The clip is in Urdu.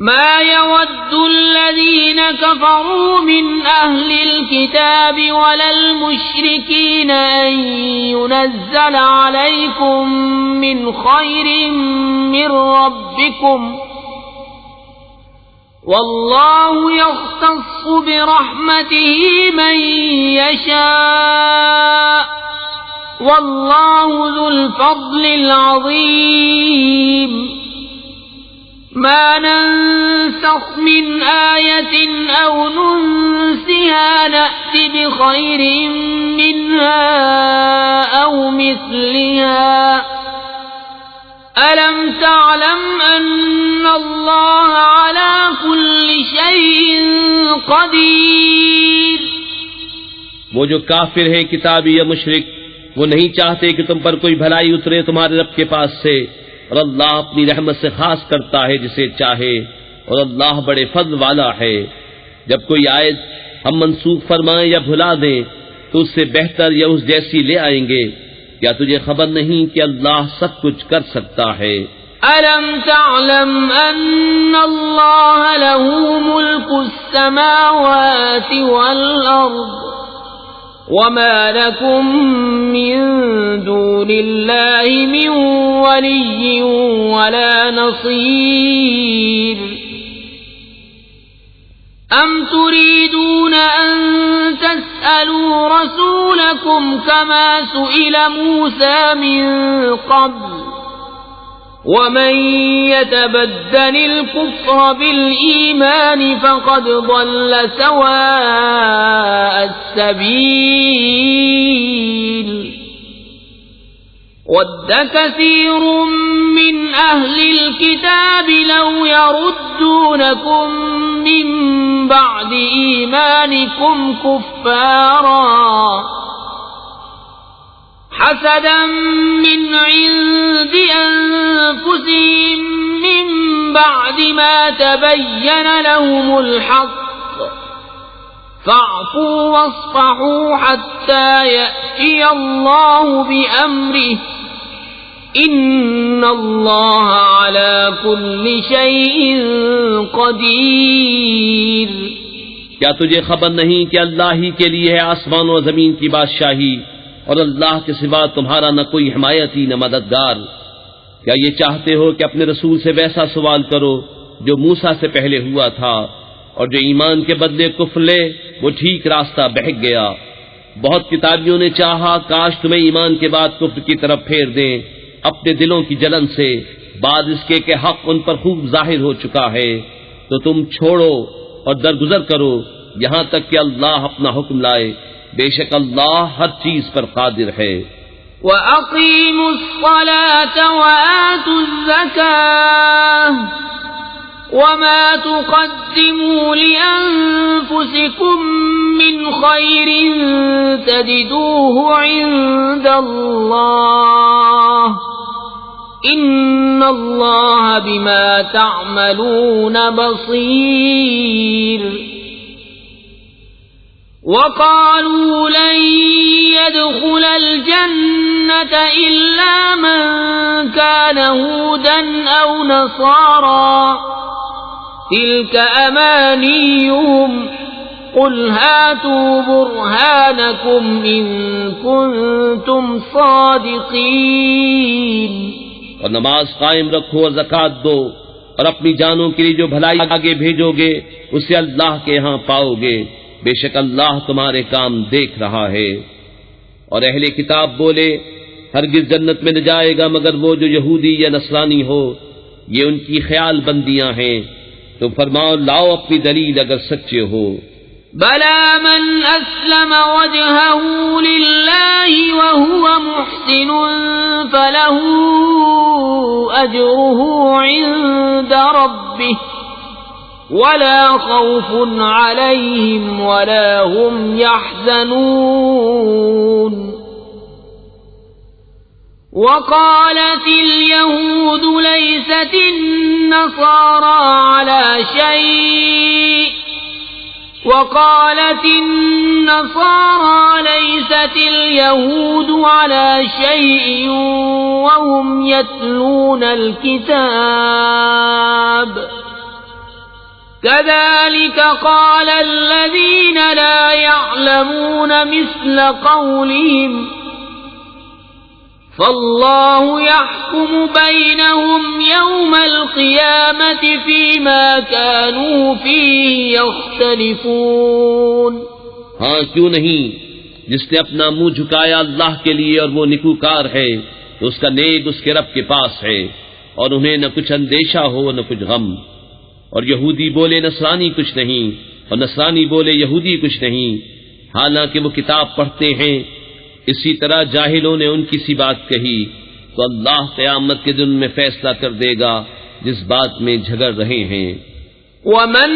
ما يود الذين كفروا من أهل الكتاب ولا المشركين أن ينزل عليكم من خير من ربكم والله يختص برحمته من يشاء والله ذو الفضل العظيم ما ننسخ من آية أو ننسها نأت بخير منها أو مثلها ألم تعلم أن الله على كل شيء قدير۔ وہ جو کافر ہیں کتابی یا مشرک، وہ نہیں چاہتے کہ تم پر کوئی بھلائی اترے تمہارے رب کے پاس سے، اور اللہ اپنی رحمت سے خاص کرتا ہے جسے چاہے، اور اللہ بڑے فضل والا ہے۔ جب کوئی آیت ہم منسوخ فرمائیں یا بھلا دیں تو اس سے بہتر یا اس جیسی لے آئیں گے۔ کیا تجھے خبر نہیں کہ اللہ سب کچھ کر سکتا ہے؟ أَلَمْ تَعْلَمْ أَنَّ اللَّهَ لَهُ مُلْكُ السَّمَاوَاتِ وَالْأَرْضِ وَمَا لَكُم مِّن دُونِ اللَّهِ مِن وَلِيٍّ وَلَا نَصِيرٍ أَمْ تُرِيدُونَ أَن تَسْأَلُوا رَسُولَكُمْ كَمَا سُئِلَ مُوسَى مِن قَبْلُ وَمَن يَتَبَدَّلِ الْكُفْرَ بِالْإِيمَانِ فَقَدْ ضَلَّ سَوَاءَ السَّبِيلِ وَدَّ كَثِيرٌ مِّنْ أَهْلِ الْكِتَابِ لَوْ يَرُدُّونَكُم مِّن بَعْدِ إِيمَانِكُمْ كُفَّارًا حَسَدًا مِّنْ عِندِ أَنفُسِهِم مِّن بَعْدِ مَا تَبَيَّنَ لَهُمُ الْحَقُّ فَاعْفُوا وَاصْفَحُوا حَتَّى يَأْتِيَ اللَّهُ بِأَمْرِهِ إِنَّ اللَّهَ عَلَى كُلِّ شَيْءٍ قَدِيرٌ۔ کیا تجھے خبر نہیں کہ اللہ ہی کے لیے ہے آسمان و زمین کی بادشاہی، اور اللہ کے سوا تمہارا نہ کوئی حمایتی نہ مددگار؟ کیا یہ چاہتے ہو کہ اپنے رسول سے ویسا سوال کرو جو موسیٰ سے پہلے ہوا تھا، اور جو ایمان کے بدلے کفر لے وہ ٹھیک راستہ بہک گیا۔ بہت کتابیوں نے چاہا کاش تمہیں ایمان کے بعد کفر کی طرف پھیر دیں اپنے دلوں کی جلن سے، بعد اس کے کہ حق ان پر خوب ظاہر ہو چکا ہے، تو تم چھوڑو اور درگزر کرو یہاں تک کہ اللہ اپنا حکم لائے، بے شک اللہ ہر چیز پر قادر ہے۔ وَأَقِيمُوا الصَّلَاةَ وَآتُوا الزَّكَاةَ وَمَا تُقَدِّمُوا لِأَنفُسِكُم مِّنْ خَيْرٍ تَجِدُوهُ عِندَ اللَّهِ إِنَّ اللَّهَ بِمَا تَعْمَلُونَ بَصِيرٌ۔ وَقَالُوا لَن يَدْخُلَ الْجَنَّةَ إِلَّا مَن كَانَ هُودًا أَوْ نَصَارَىٰ تِلْكَ أَمَانِيُّهُمْ قُلْ هَاتُوا بُرْهَانَكُمْ إِن كُنتُمْ صَادِقِينَ۔ اور نماز قائم رکھو اور زکوٰۃ دو، اور اپنی جانوں کے لیے جو بھلائی آگے بھیجو گے اسے اللہ کے ہاں پاؤ گے، بے شک اللہ تمہارے کام دیکھ رہا ہے۔ اور اہل کتاب بولے ہرگز جنت میں نہ جائے گا مگر وہ جو یہودی یا نصرانی ہو، یہ ان کی خیال بندیاں ہیں، تو فرماؤ لاؤ اپنی دلیل اگر سچے ہو۔ بَلَى مَنْ أَسْلَمَ وَجْهَهُ لِلَّهِ وَهُوَ مُحْسِنٌ فَلَهُ أَجْرُهُ عِندَ رَبِّهِ وَلَا خَوْفٌ عَلَيْهِمْ وَلَا هُمْ يَحْزَنُونَ۔ وَقَالَتِ الْيَهُودُ لَيْسَتِ النَّصَارَىٰ عَلَىٰ شَيْءٍ وَقَالَتِ النَّصَارَىٰ لَيْسَتِ الْيَهُودُ عَلَىٰ شَيْءٍ وَهُمْ يَتْلُونَ الْكِتَابَ كذلك قال الذين لا يعلمون مثل قولهم فالله يحكم بينهم يوم القيامة فيما كانوا فيه يختلفون. ہاں کیوں نہیں، جس نے اپنا منہ جھکایا اللہ کے لیے اور وہ نکوکار ہے تو اس کا نیک اس کے رب کے پاس ہے، اور انہیں نہ کچھ اندیشہ ہو نہ کچھ غم. اور یہودی بولے نصرانی کچھ نہیں، اور نصرانی بولے یہودی کچھ نہیں، حالانکہ وہ کتاب پڑھتے ہیں. اسی طرح جاہلوں نے ان کی سی بات کہی تو اللہ قیامت کے دن میں فیصلہ کر دے گا جس بات میں جھگڑ رہے ہیں. ومن